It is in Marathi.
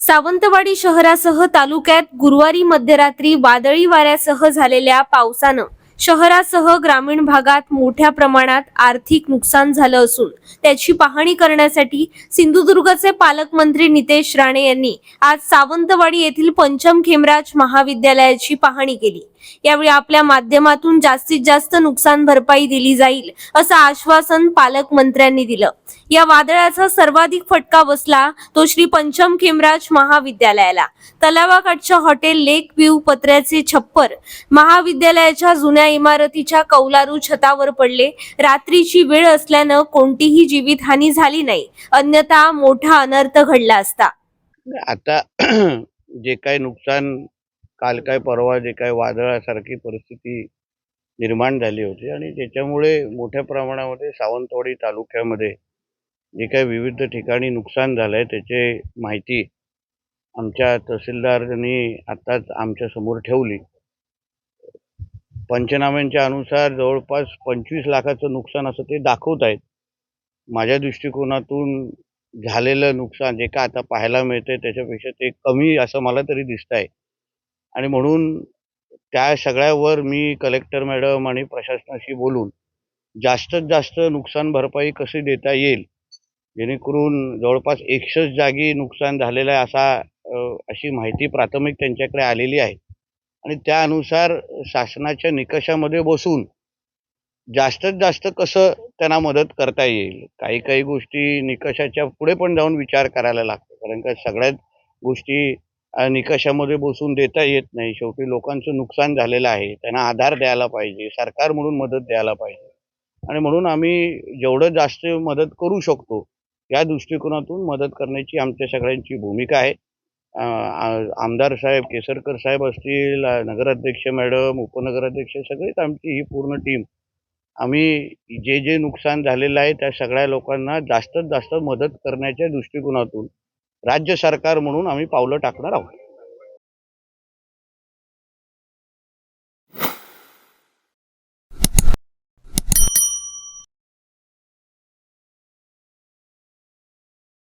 सावंतवाडी शहरासह तालुक्यात गुरुवारी मध्यरात्री वादळी वाऱ्यासह झालेल्या पावसानं शहरासह ग्रामीण भागात मोठ्या प्रमाणात आर्थिक नुकसान झालं असून त्याची पाहणी करण्यासाठी सिंधुदुर्गचे पालकमंत्री नितेश राणे यांनी आज सावंतवाडी येथील पंचम खेमराज महाविद्यालयाची पाहणी केली। यावेळी आपल्या माध्यमातून जास्तीत जास्त नुकसान भरपाई दिली जाईल असं आश्वासन पालकमंत्र्यांनी दिलं। या वादळाचा सर्वाधिक फटका बसला तो श्री पंचम खेमराज महाविद्यालयाला। तलावाकाठच्या हॉटेल लेक व्ह्यू पत्र्याचे छप्पर महाविद्यालयाच्या जुन्या इमारतीच्या कौलारू छतावर पडले। रात्रीची वेळ असल्यानं कोणतीही जीवितहानी झाली नाही, अन्यथा मोठा अनर्थ घडला असता। आता जे काही नुकसान काल काय परवा जे काही वादळासारखी परिस्थिती निर्माण झाली होती आणि त्याच्यामुळे मोठ्या प्रमाणामध्ये सावंतवाडी तालुक्यामध्ये जे काही विविध ठिकाणी नुकसान झालंय त्याची माहिती आमच्या तहसीलदारांनी आताच आमच्या समोर ठेवली। पंचनाम्यांच्या अनुसार जवळपास 25 लाखाचं नुकसान असं ते दाखवत आहेत। माझ्या दृष्टिकोनातून झालेलं नुकसान जे का आता पाहायला मिळतंय त्याच्यापेक्षा ते कमी असं मला तरी दिसतंय आणि म्हणून त्या सगळ्यावर मी कलेक्टर मॅडम आणि प्रशासनाशी बोलून जास्तीत जास्त नुकसान भरपाई कशी देता येईल जेणेकरून जवळपास 100 जागी नुकसान झालेलं आहे अशी माहिती प्राथमिक त्यांच्याकडे आलेली आहे आणि त्यानुसार शासनाच्या निकषामध्ये बसून जास्तीत जास्त कसं त्यांना मदत करता येईल। काही गोष्टी निकषाच्या पुढे पण जाऊन विचार करायला लागतो, कारण का सगळ्याच गोष्टी निकषामध्ये बसून देता येत नाही। शेवटी लोकांचं नुकसान झालेलं आहे, त्यांना आधार द्यायला पाहिजे, सरकार म्हणून मदत द्यायला पाहिजे आणि म्हणून आम्ही जेवढं जास्त मदत करू शकतो या दृष्टिकोनातून मदत करण्याची आमच्या सगळ्यांची भूमिका आहे। आमदार साहेब केसरकर साहेब असतील, नगराध्यक्ष मॅडम, उपनगराध्यक्ष सगळीच आमची ही पूर्ण टीम आम्ही जे नुकसान झालेलं आहे त्या सगळ्या लोकांना जास्तीत जास्त मदत करण्याच्या दृष्टिकोनातून राज्य सरकार म्हणून आम्ही पावलं टाकणार आहोत।